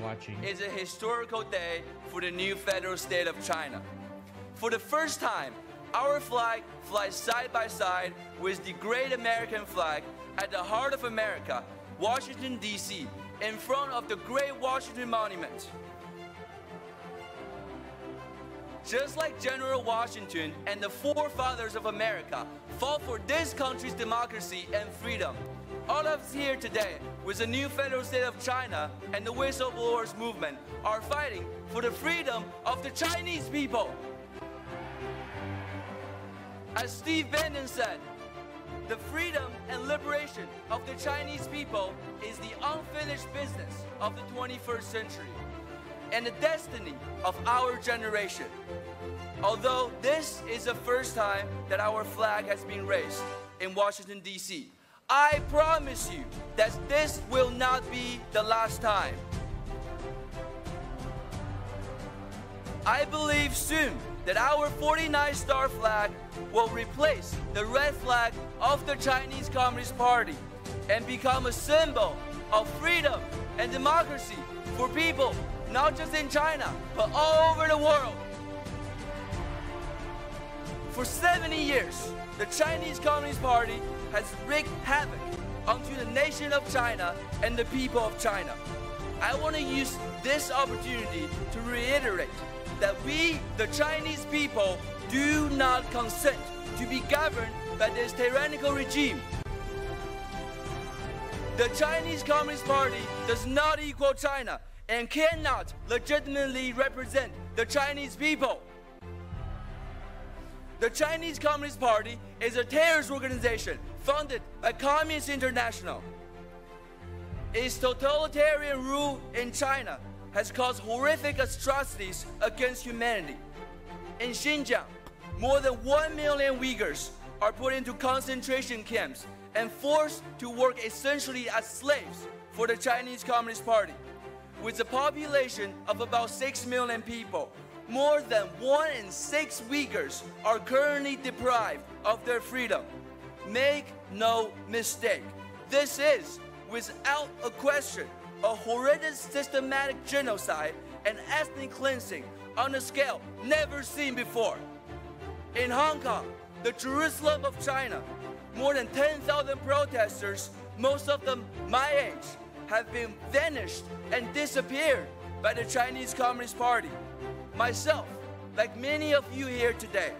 watching. Is a historical day for the new federal state of China. For the first time, our flag flies side by side with the great American flag at the heart of America, Washington D.C, in front of the great Washington Monument. Just like General Washington and the forefathers of America fought for this country's democracy and freedom, all of us here today with the new federal state of China and the Whistleblowers Movement are fighting for the freedom of the Chinese people. As Steve Bannon said, the freedom and liberation of the Chinese people is the unfinished business of the 21st century and the destiny of our generation. Although this is the first time that our flag has been raised in Washington, D.C., I promise you that this will not be the last time. I believe soon that our 49-star flag will replace the red flag of the Chinese Communist Party and become a symbol of freedom and democracy for people not just in China, but all over the world. For 70 years, the Chinese Communist Party has wreaked havoc onto the nation of China and the people of China. I want to use this opportunity to reiterate that we, the Chinese people, do not consent to be governed by this tyrannical regime. The Chinese Communist Party does not equal China and cannot legitimately represent the Chinese people. The Chinese Communist Party is a terrorist organization funded by Communist International. Its totalitarian rule in China has caused horrific atrocities against humanity. In Xinjiang, more than 1 million Uyghurs are put into concentration camps and forced to work essentially as slaves for the Chinese Communist Party. With a population of about 6 million people, more than 1 in 6 Uyghurs are currently deprived of their freedom. Make no mistake, this is, without a question, a horrendous systematic genocide and ethnic cleansing on a scale never seen before. In Hong Kong, the Jerusalem of China, more than 10,000 protesters, most of them my age, have been vanished and disappeared by the Chinese Communist Party. Myself, like many of you here today,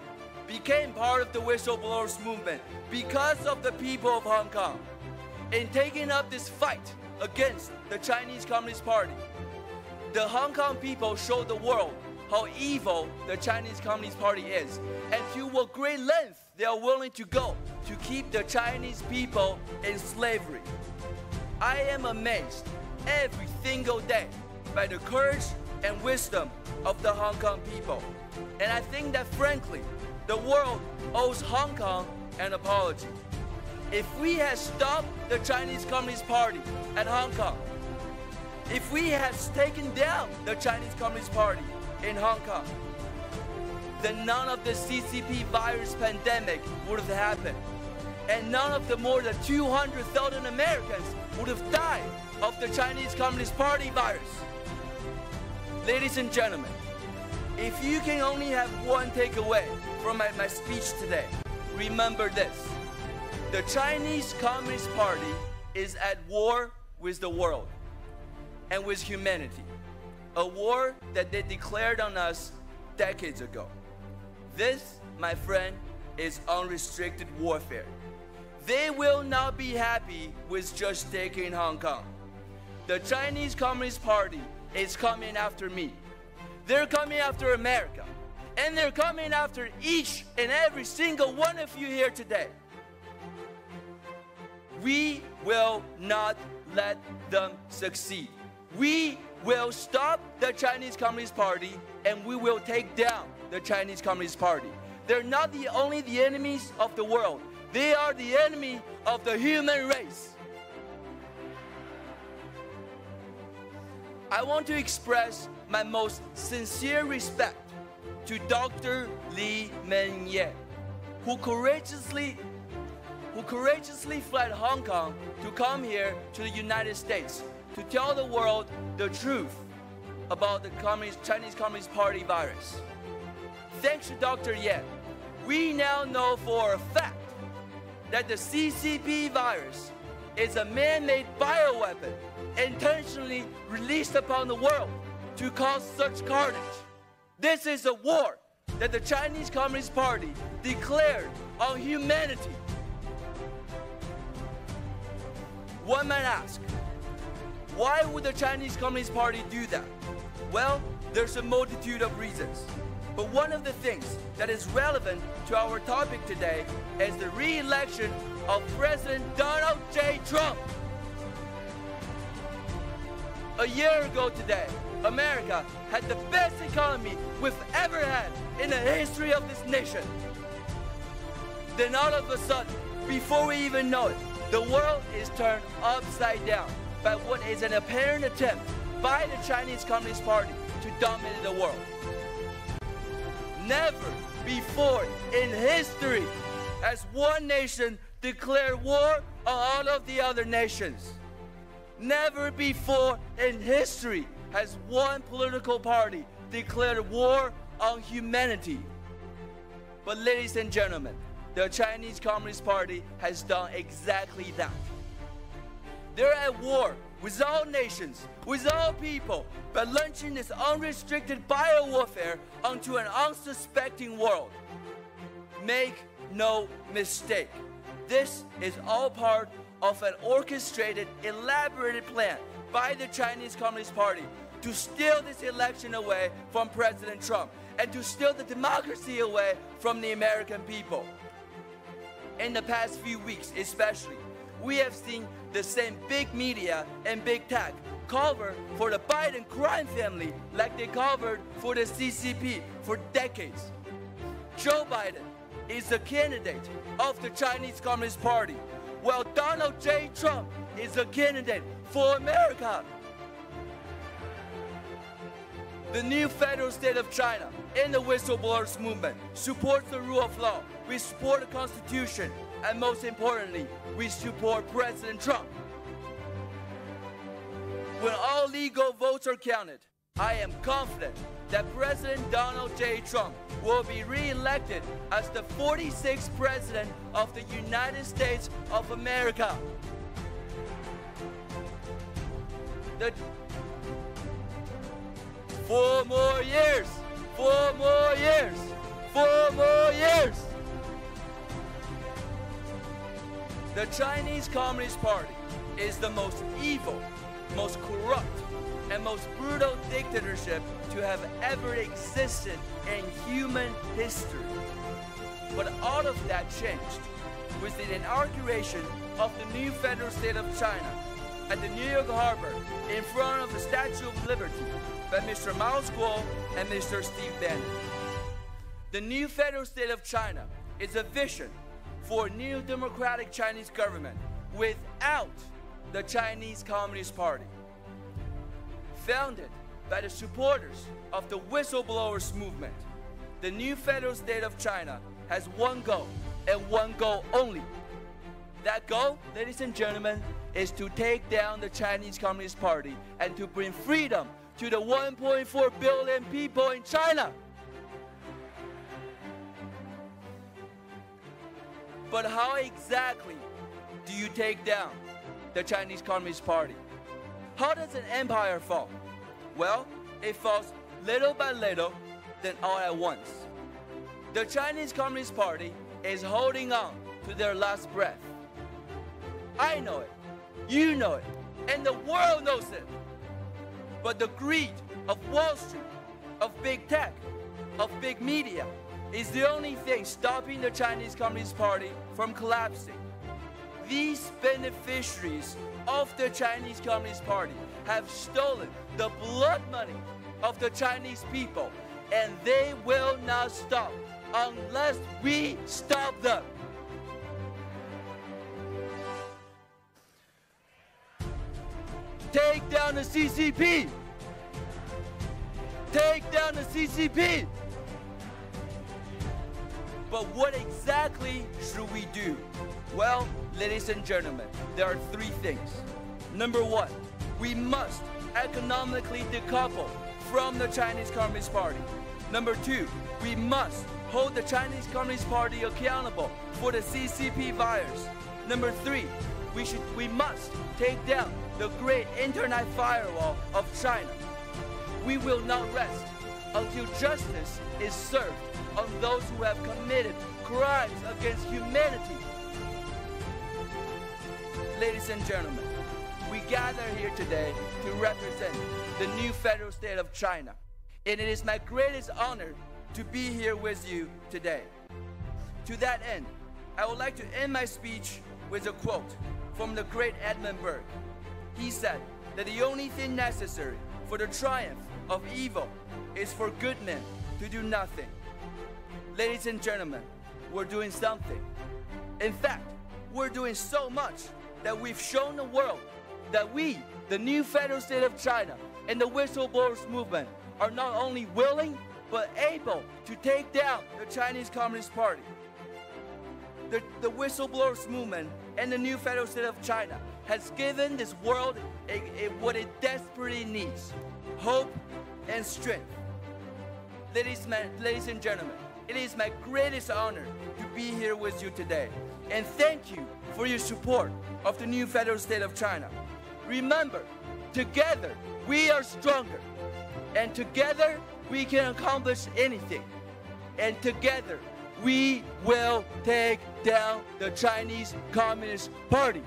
became part of the Whistleblowers Movement because of the people of Hong Kong. In taking up this fight against the Chinese Communist Party, the Hong Kong people showed the world how evil the Chinese Communist Party is and to what great length they are willing to go to keep the Chinese people in slavery. I am amazed every single day by the courage and wisdom of the Hong Kong people. And I think that frankly, the world owes Hong Kong an apology. If we had stopped the Chinese Communist Party at Hong Kong, if we had taken down the Chinese Communist Party in Hong Kong, then none of the CCP virus pandemic would have happened. And none of the more than 200,000 Americans would have died of the Chinese Communist Party virus. Ladies and gentlemen, if you can only have one takeaway from my speech today, remember this. The Chinese Communist Party is at war with the world and with humanity, a war that they declared on us decades ago. This, my friend, is unrestricted warfare. They will not be happy with just taking Hong Kong. The Chinese Communist Party is coming after me. They're coming after America. And they're coming after each and every single one of you here today. We will not let them succeed. We will stop the Chinese Communist Party and we will take down the Chinese Communist Party. They're not only the enemies of the world. They are the enemy of the human race. I want to express my most sincere respect to Dr. Li Mengye, who courageously fled Hong Kong to come here to the United States to tell the world the truth about the Chinese Communist Party virus. Thanks to Dr. Yan, we now know for a fact that the CCP virus is a man-made bioweapon intentionally released upon the world to cause such carnage. This is a war that the Chinese Communist Party declared on humanity. One might ask, why would the Chinese Communist Party do that? Well, there's a multitude of reasons. But one of the things that is relevant to our topic today is the re-election of President Donald J. Trump. A year ago today, America had the best economy we've ever had in the history of this nation. Then all of a sudden, before we even know it, the world is turned upside down by what is an apparent attempt by the Chinese Communist Party to dominate the world. Never before in history has one nation declared war on all of the other nations. Never before in history has one political party declared war on humanity. But ladies and gentlemen, the Chinese Communist Party has done exactly that. They're at war with all nations, with all people, by launching this unrestricted biowarfare onto an unsuspecting world. Make no mistake, this is all part of an orchestrated, elaborated plan by the Chinese Communist Party to steal this election away from President Trump and to steal the democracy away from the American people. In the past few weeks especially, we have seen the same big media and big tech cover for the Biden crime family like they covered for the CCP for decades. Joe Biden is the candidate of the Chinese Communist Party, while Donald J. Trump is the candidate for America. The new federal state of China and the Whistleblowers Movement supports the rule of law. We support the Constitution, and most importantly, we support President Trump. When all legal votes are counted, I am confident that President Donald J. Trump will be re-elected as the 46th President of the United States of America. 4 more years! 4 more years! 4 more years! The Chinese Communist Party is the most evil, most corrupt, and most brutal dictatorship to have ever existed in human history. But all of that changed with the inauguration of the new federal state of China at the New York Harbor in front of the Statue of Liberty by Mr. Mao Kuo and Mr. Steve Bannon. The new federal state of China is a vision for a new democratic Chinese government without the Chinese Communist Party. Founded by the supporters of the Whistleblowers Movement, the new federal state of China has one goal and one goal only. That goal, ladies and gentlemen, is to take down the Chinese Communist Party and to bring freedom to the 1.4 billion people in China. But how exactly do you take down the Chinese Communist Party? How does an empire fall? Well, it falls little by little, then all at once. The Chinese Communist Party is holding on to their last breath. I know it, you know it, and the world knows it. But the greed of Wall Street, of big tech, of big media is the only thing stopping the Chinese Communist Party from collapsing. These beneficiaries of the Chinese Communist Party have stolen the blood money of the Chinese people, and they will not stop unless we stop them. Take down the CCP! Take down the CCP! But what exactly should we do? Well, ladies and gentlemen, there are 3 things. Number 1, we must economically decouple from the Chinese Communist Party. Number 2, we must hold the Chinese Communist Party accountable for the CCP virus. Number 3, we must take down the great internet firewall of China. We will not rest until justice is served on those who have committed crimes against humanity. Ladies and gentlemen, we gather here today to represent the new federal state of China, and it is my greatest honor to be here with you today. To that end, I would like to end my speech with a quote from the great Edmund Burke. He said that the only thing necessary for the triumph of evil is for good men to do nothing. Ladies and gentlemen, we're doing something. In fact, we're doing so much that we've shown the world that we, the new federal state of China, and the Whistleblowers Movement are not only willing, but able to take down the Chinese Communist Party. The Whistleblowers Movement and the new federal state of China has given this world what it desperately needs: hope and strength. Ladies and gentlemen, it is my greatest honor to be here with you today. And thank you for your support of the new federal state of China. Remember, together we are stronger. And together we can accomplish anything. And together we will take down the Chinese Communist Party.